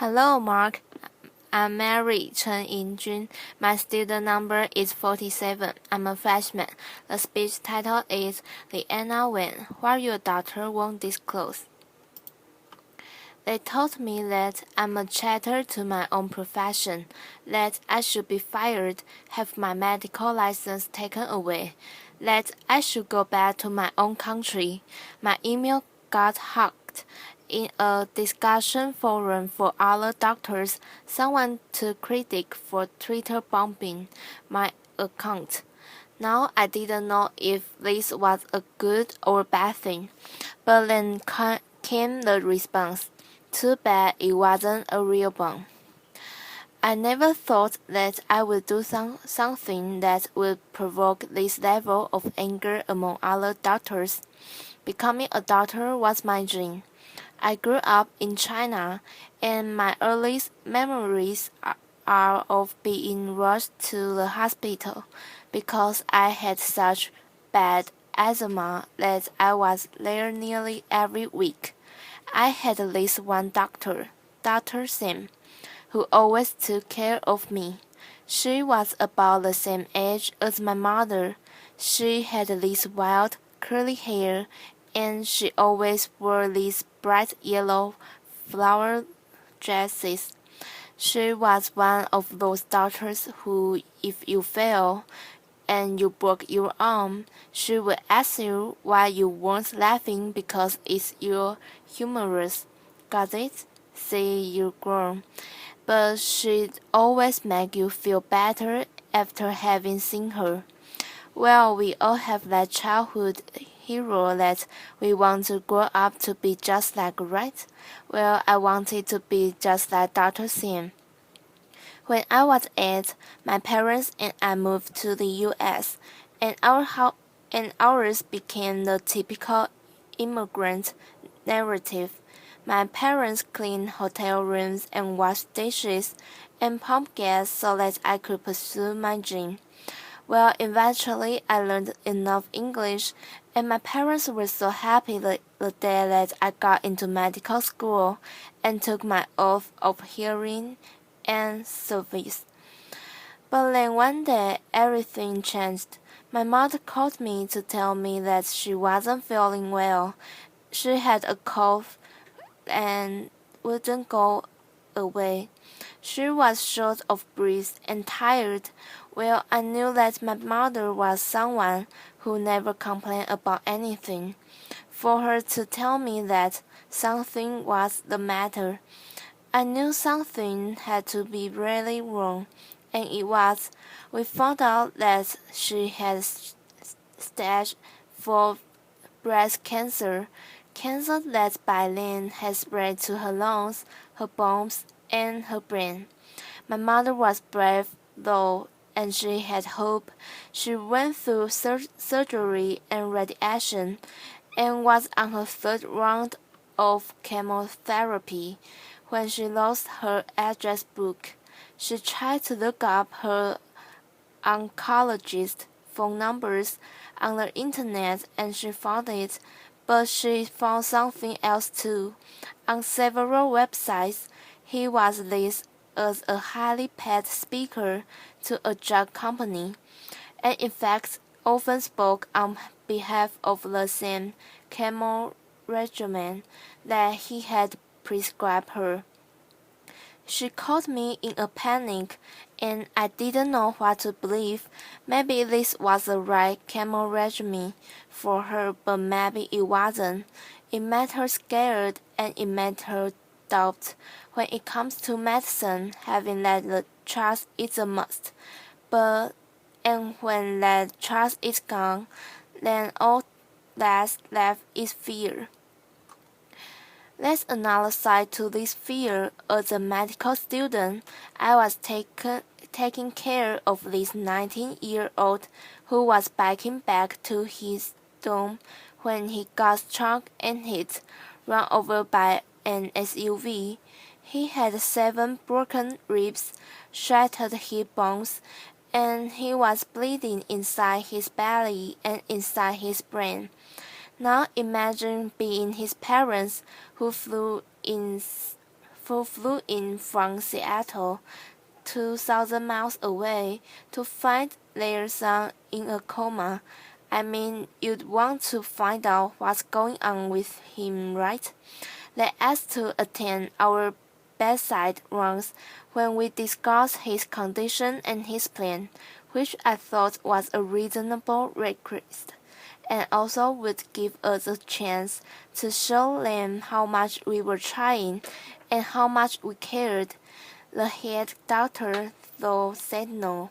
Hello, Mark. I'm Mary Chen Yinjun. My student number is 47. I'm a freshman. The speech title is Leana When, Why Your Doctor Won't Disclose. They told me that I'm a traitor to my own profession, that I should be fired, have my medical license taken away, that I should go back to my own country. My email got hacked. In a discussion forum for other doctors, someone took credit for Twitter bombing my account. Now I didn't know if this was a good or bad thing, but then came the response. Too bad it wasn't a real bomb. I never thought that I would do something that would provoke this level of anger among other doctors. Becoming a doctor was my dream. I grew up in China, and my earliest memories are of being rushed to the hospital because I had such bad asthma that I was there nearly every week. I had at least one doctor, Dr. Sim, who always took care of me. She was about the same age as my mother. She had this wild, curly hair, and she always wore these bright yellow flower dresses. She was one of those doctors who, if you fell and you broke your arm, she would ask you why you weren't laughing because it's your humerus. Got it? See, you're grown. But she'd always make you feel better after having seen her. Well, we all have that childhood hero that we want to grow up to be just like, right? Well, I wanted to be just like Dr. Sim. When I was 8, my parents and I moved to the U.S., and ours became the typical immigrant narrative. My parents cleaned hotel rooms and washed dishes and pumped gas so that I could pursue my dream. Well, eventually I learned enough English, and my parents were so happy the day that I got into medical school and took my oath of hearing and service. But then one day everything changed. My mother called me to tell me that she wasn't feeling well. She had a cough and wouldn't go away. She was short of breath and tired. Well, I knew that my mother was someone who never complained about anything. For her to tell me that something was the matter, I knew something had to be really wrong, and it was. We found out that she had stage 4 breast cancer, cancer that by then had spread to her lungs, her bones, and her brain. My mother was brave, though, and she had hope. She went through surgery and radiation, and was on her third round of chemotherapy when she lost her address book. She tried to look up her oncologist phone numbers on the internet and she found it, but she found something else too. On several websites, he was listed as a highly paid speaker to a drug company, and in fact often spoke on behalf of the same chemo regimen that he had prescribed her. She called me in a panic, and I didn't know what to believe. Maybe this was the right chemo regimen for her, but maybe it wasn't. It made her scared, and it made her doubt. When it comes to medicine, having that trust is a must. And when that trust is gone, then all that's left is fear. There's another side to this fear. As a medical student, I was taking care of this 19-year-old who was biking back to his dorm when he got struck and hit, run over by an SUV. He had 7 broken ribs, shattered hip bones, and he was bleeding inside his belly and inside his brain. Now imagine being his parents who flew in who flew in from Seattle, 2,000 miles away, to find their son in a coma. I mean, you'd want to find out what's going on with him, right? They asked to attend our bedside rounds when we discussed his condition and his plan, which I thought was a reasonable request, and also would give us a chance to show them how much we were trying and how much we cared. The head doctor, though, said no.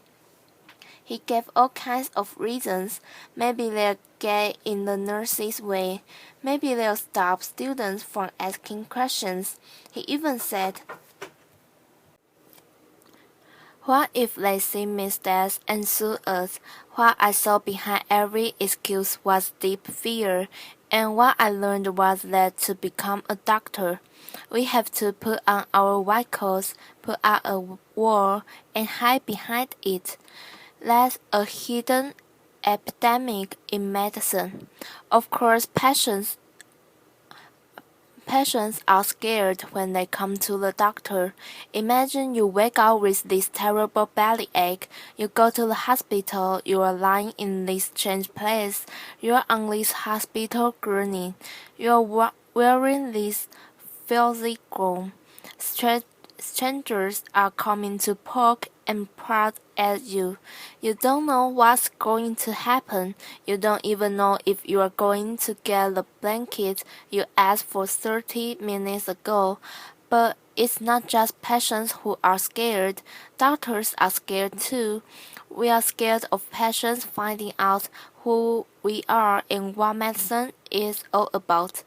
He gave all kinds of reasons. Maybe they'll get in the nurse's way. Maybe they'll stop students from asking questions. He even said, "What if they see mistakes and sue us?" What I saw behind every excuse was deep fear, and what I learned was that to become a doctor, we have to put on our white coats, put out a wall, and hide behind it. That's a hidden epidemic in medicine. Of course, patients are scared when they come to the doctor. Imagine you wake up with this terrible bellyache. You go to the hospital. You are lying in this strange place. You are on this hospital gurney. You are wearing this filthy gown. Strangers are coming to poke and prod at you. You don't know what's going to happen. You don't even know if you are going to get the blanket you asked for 30 minutes ago. But it's not just patients who are scared. Doctors are scared too. We are scared of patients finding out who we are and what medicine is all about.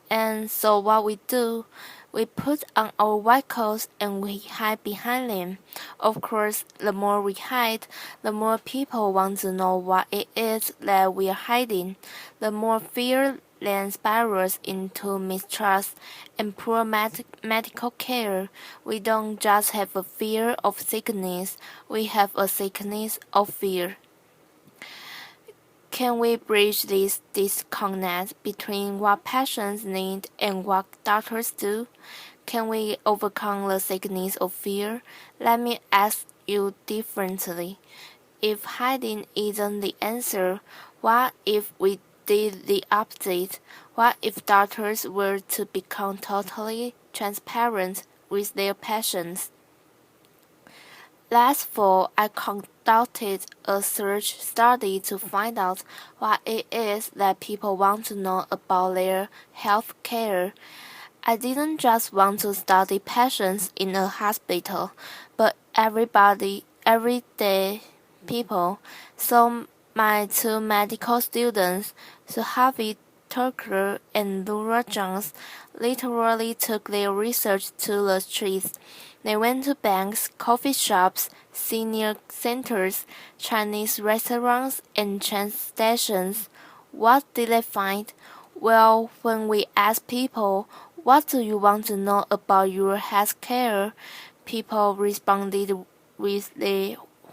And so what we do, we put on our white coats and we hide behind them. Of course, the more we hide, the more people want to know what it is that we are hiding. The more fear then spirals into mistrust and poor medical care. We don't just have a fear of sickness, we have a sickness of fear. Can we bridge this disconnect between what patients need and what doctors do? Can we overcome the sickness of fear? Let me ask you differently. If hiding isn't the answer, what if we did the opposite? What if doctors were to become totally transparent with their patients? Last fall, I conducted a search study to find out what it is that people want to know about their health care. I didn't just want to study patients in a hospital, but everyday people. So my two medical students, Harvey Tucker and Laura Jones, literally took their research to the streets. They went to banks, coffee shops, senior centers, Chinese restaurants, and train stations. What did they find? Well, when we asked people, "What do you want to know about your health care?" people responded with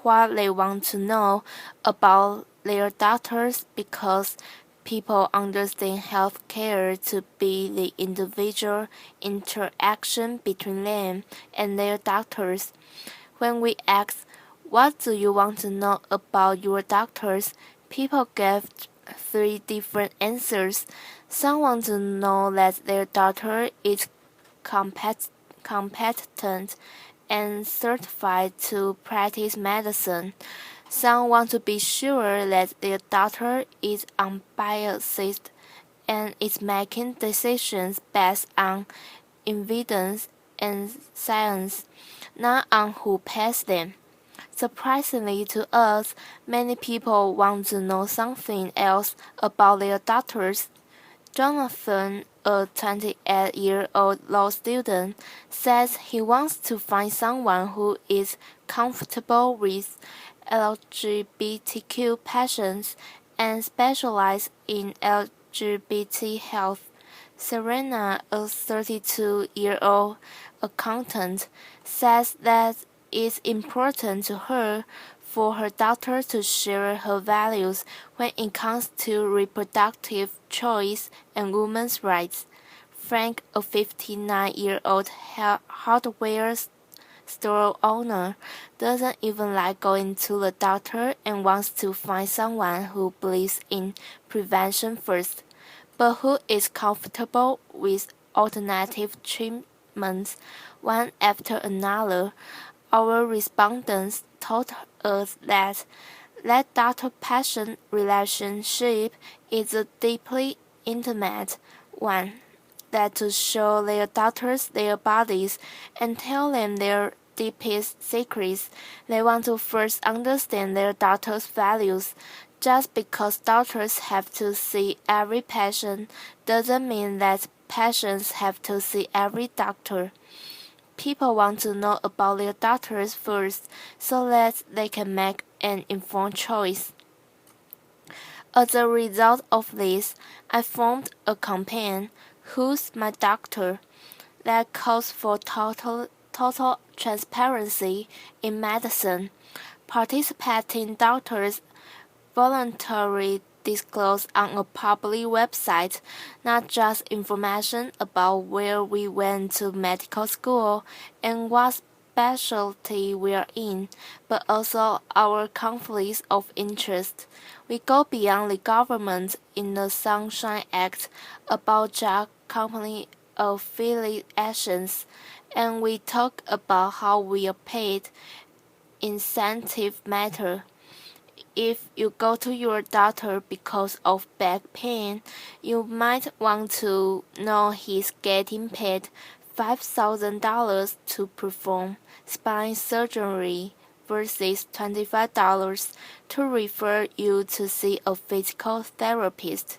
what they want to know about their doctors because people understand health care to be the individual interaction between them and their doctors. When we asked, "What do you want to know about your doctors?" people gave three different answers. Some want to know that their doctor is competent and certified to practice medicine. Some want to be sure that their doctor is unbiased and is making decisions based on evidence and science, not on who pays them. Surprisingly to us, many people want to know something else about their doctors. Jonathan, a 28-year-old law student, says he wants to find someone who is comfortable with LGBTQ patients and specializes in LGBT health. Serena, a 32-year-old accountant, says that it's important to her for her doctor to share her values when it comes to reproductive choice and women's rights. Frank, a 59-year-old hardware store owner, doesn't even like going to the doctor and wants to find someone who believes in prevention first, but who is comfortable with alternative treatments one after another. Our respondents told us that doctor-patient relationship is a deeply intimate one, that to show their doctors their bodies and tell them their deepest secrets, they want to first understand their doctor's values. Just because doctors have to see every patient doesn't mean that patients have to see every doctor. People want to know about their doctors first so that they can make an informed choice. As a result of this, I formed a campaign, Who's My Doctor?, that calls for total transparency in medicine. Participating doctors voluntarily disclose on a public website not just information about where we went to medical school and what specialty we're in, but also our conflicts of interest. We go beyond the government in the Sunshine Act about job company affiliations, and we talk about how we are paid incentive matter. If you go to your doctor because of back pain, you might want to know he's getting paid $5,000 to perform spine surgery versus $25 to refer you to see a physical therapist.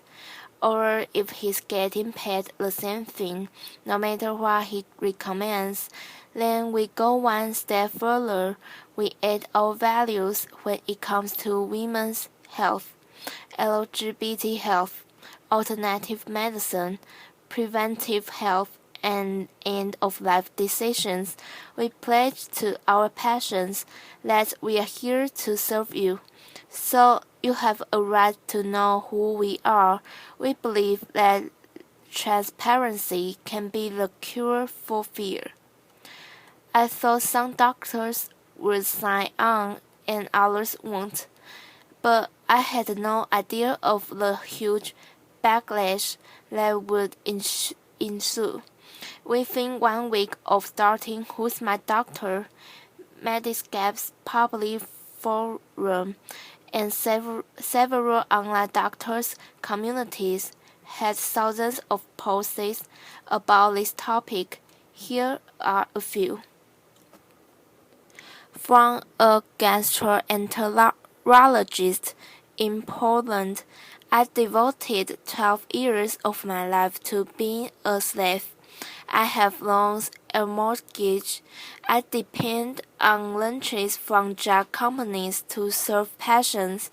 Or if he's getting paid the same thing, no matter what he recommends, then we go one step further. We add our values when it comes to women's health, LGBT health, alternative medicine, preventive health, and end-of-life decisions. We pledge to our patients that we are here to serve you. So you have a right to know who we are. We believe that transparency can be the cure for fear. I thought some doctors would sign on and others won't, but I had no idea of the huge backlash that would ensue. Within 1 week of starting Who's My Doctor, Medscape's public forum and several online doctors' communities had thousands of posts about this topic. Here are a few. From a gastroenterologist in Poland, I devoted 12 years of my life to being a slave. I have loans, a mortgage. I depend on lunches from drug companies to serve patients.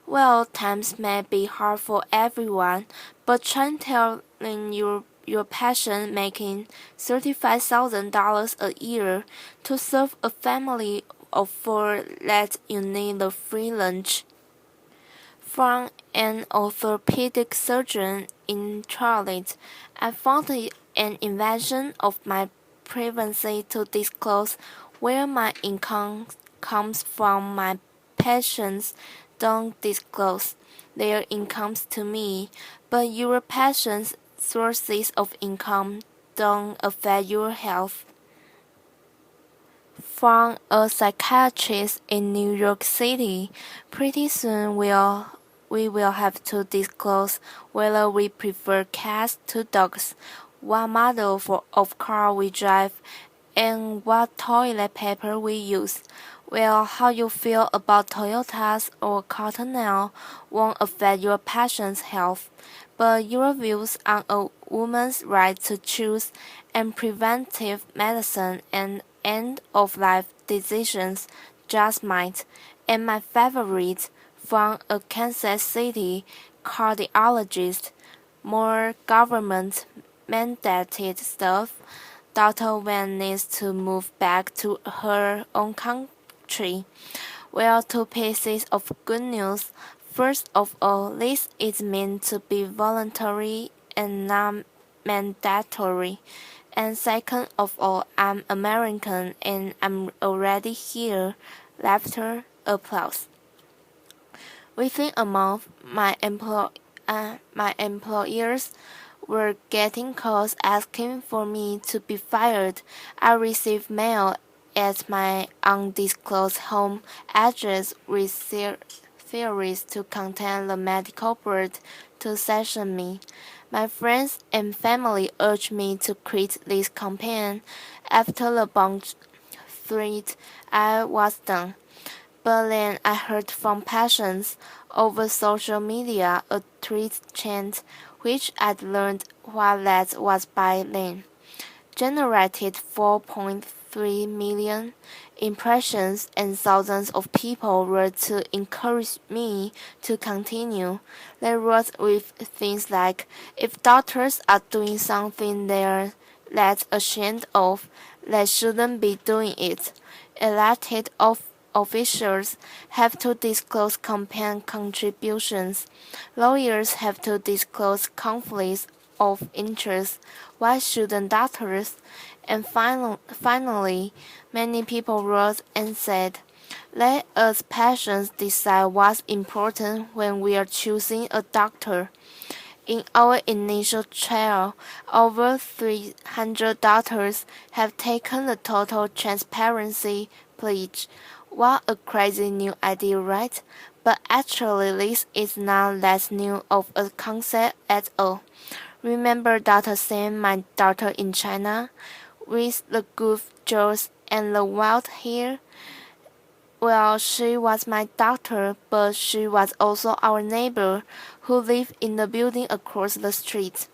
Well, times may be hard for everyone, but try telling your patient making $35,000 a year to serve a family of four that you need a free lunch. From an orthopedic surgeon in Charlotte, I found an invention of my privacy to disclose where my income comes from. My patients don't disclose their incomes to me, but your patients' sources of income don't affect your health. From a psychiatrist in New York City, pretty soon we will have to disclose whether we prefer cats to dogs, what model of car we drive, and what toilet paper we use. Well, how you feel about Toyotas or Cottonelle won't affect your patient's health, but your views on a woman's right to choose and preventive medicine and end-of-life decisions just might. And my favorite, from a Kansas City cardiologist, more government-mandated stuff. Dr. Van needs to move back to her own country. Well, two pieces of good news. First of all, this is meant to be voluntary and not mandatory. And second of all, I'm American and I'm already here. Laughter, applause. Within a month, my employers were getting calls asking for me to be fired. I received mail at my undisclosed home address with theories to contain the medical board to sanction me. My friends and family urged me to quit this campaign. After the bomb threat, I was done. But then I heard from patients over social media a tweet chant, which I'd learned what that was by then, generated 4.3 million impressions and thousands of people wrote to encourage me to continue. They wrote with things like, if doctors are doing something they're that ashamed of, they shouldn't be doing it. Elected officials have to disclose campaign contributions. Lawyers have to disclose conflicts of interest. Why shouldn't doctors? And finally, many people wrote and said, let us patients decide what's important when we are choosing a doctor. In our initial trial, over 300 doctors have taken the total transparency pledge. What a crazy new idea, right? But actually this is not that new of a concept at all. Remember Dr. Sam, my daughter in China, with the good jaws and the wild hair? Well, she was my doctor, but she was also our neighbor who lived in the building across the street.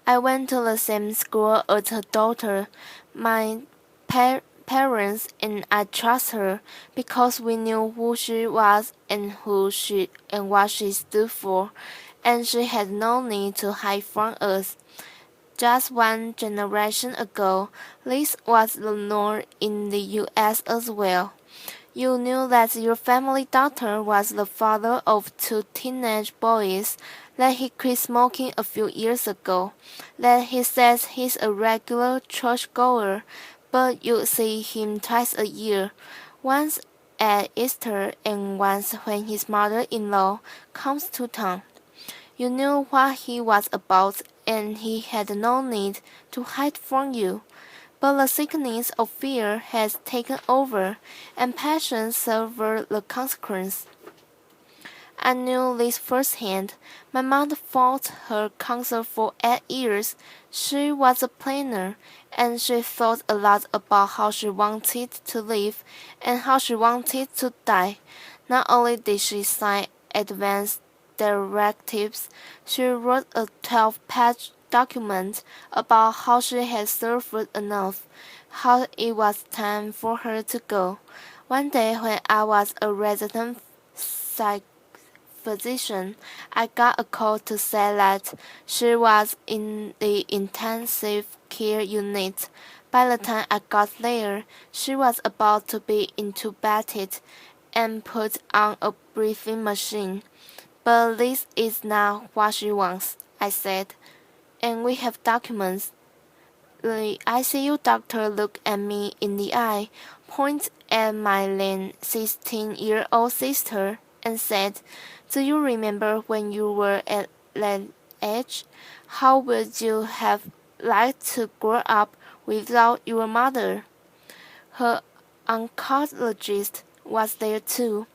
I went to the same school as her daughter. My parents and I trust her because we knew who she was and what she stood for, and she had no need to hide from us. Just one generation ago, this was the norm in the U.S. as well. You knew that your family doctor was the father of two teenage boys, that he quit smoking a few years ago, that he says he's a regular churchgoer, but you see him twice a year, once at Easter and once when his mother-in-law comes to town. You knew what he was about, and he had no need to hide from you. But the sickness of fear has taken over, and passion suffered the consequence. I knew this firsthand. My mother fought her cancer for 8 years. She was a planner, and she thought a lot about how she wanted to live and how she wanted to die. Not only did she sign advance directives, she wrote a 12-page document about how she had suffered enough, how it was time for her to go. One day when I was a resident physician, I got a call to say that she was in the intensive care unit. By the time I got there, she was about to be intubated and put on a breathing machine. But this is not what she wants, I said, and we have documents. The ICU doctor looked at me in the eye, pointed at my then 16-year-old sister, and said, do you remember when you were at that age? How would you have liked to grow up without your mother? Her oncologist was there too,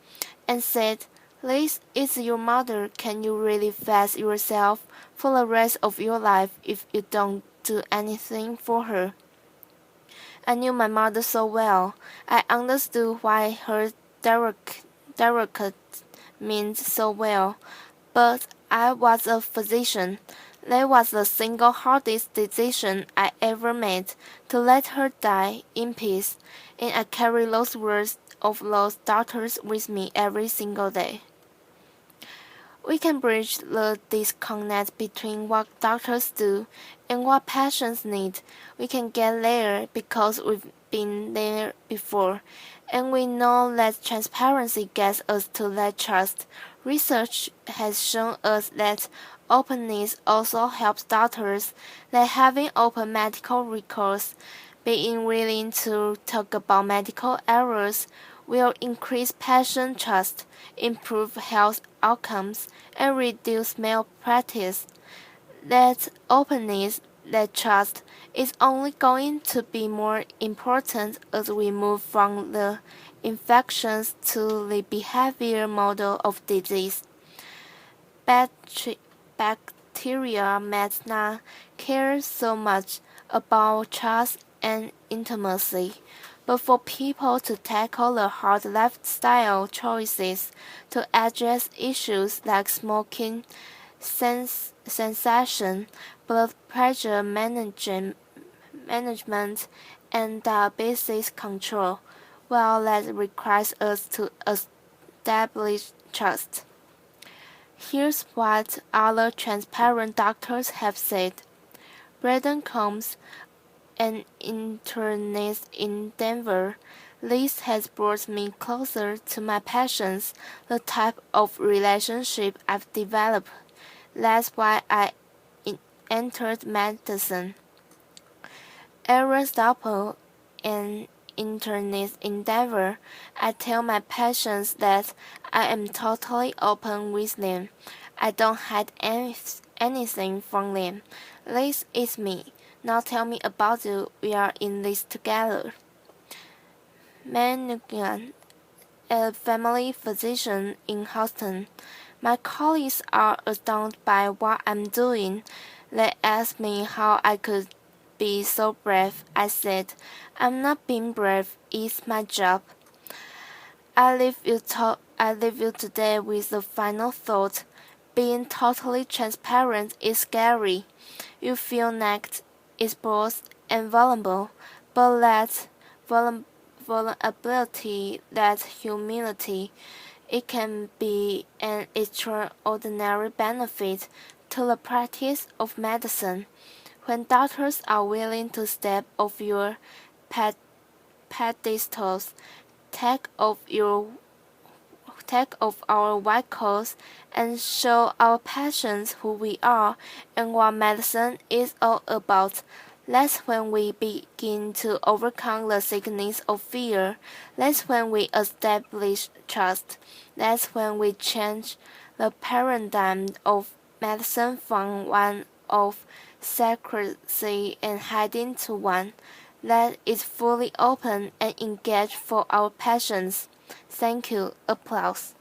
and said, this is your mother. Can you really face yourself for the rest of your life if you don't do anything for her? I knew my mother so well. I understood why her direct meant so well. But I was a physician. That was the single hardest decision I ever made, to let her die in peace, and I carry those words of those doctors with me every single day. We can bridge the disconnect between what doctors do and what patients need. We can get there because we've been there before, and we know that transparency gets us to that trust. Research has shown us that openness also helps doctors, that having open medical records, being willing to talk about medical errors, will increase patient trust, improve health outcomes, and reduce malpractice. That openness, that trust, is only going to be more important as we move from the infections to the behavior model of disease. Bacteria might not care so much about trust and intimacy, but for people to tackle the hard lifestyle choices, to address issues like smoking, sensation, blood pressure management, and diabetes control, well, that requires us to establish trust. Here's what other transparent doctors have said. Braden Combs, an internist in Denver, this has brought me closer to my passions, the type of relationship I've developed. That's why I entered medicine. Aristotle, an internist in Denver, I tell my patients that I am totally open with them. I don't hide anything from them. This is me. Now tell me about you. We are in this together. Manugan, a family physician in Houston. My colleagues are astounded by what I'm doing. They ask me how I could be so brave. I said, I'm not being brave, it's my job. I leave you today with the final thought. Being totally transparent is scary. You feel naked, exposed, and vulnerable, but that vulnerability, that humility, it can be an extraordinary benefit to the practice of medicine. When doctors are willing to step off your pedestals, take off our white coats, and show our patients who we are and what medicine is all about. That's when we begin to overcome the sickness of fear. That's when we establish trust. That's when we change the paradigm of medicine from one of secrecy and hiding to one that is fully open and engaged for our patients. Thank you. Applause.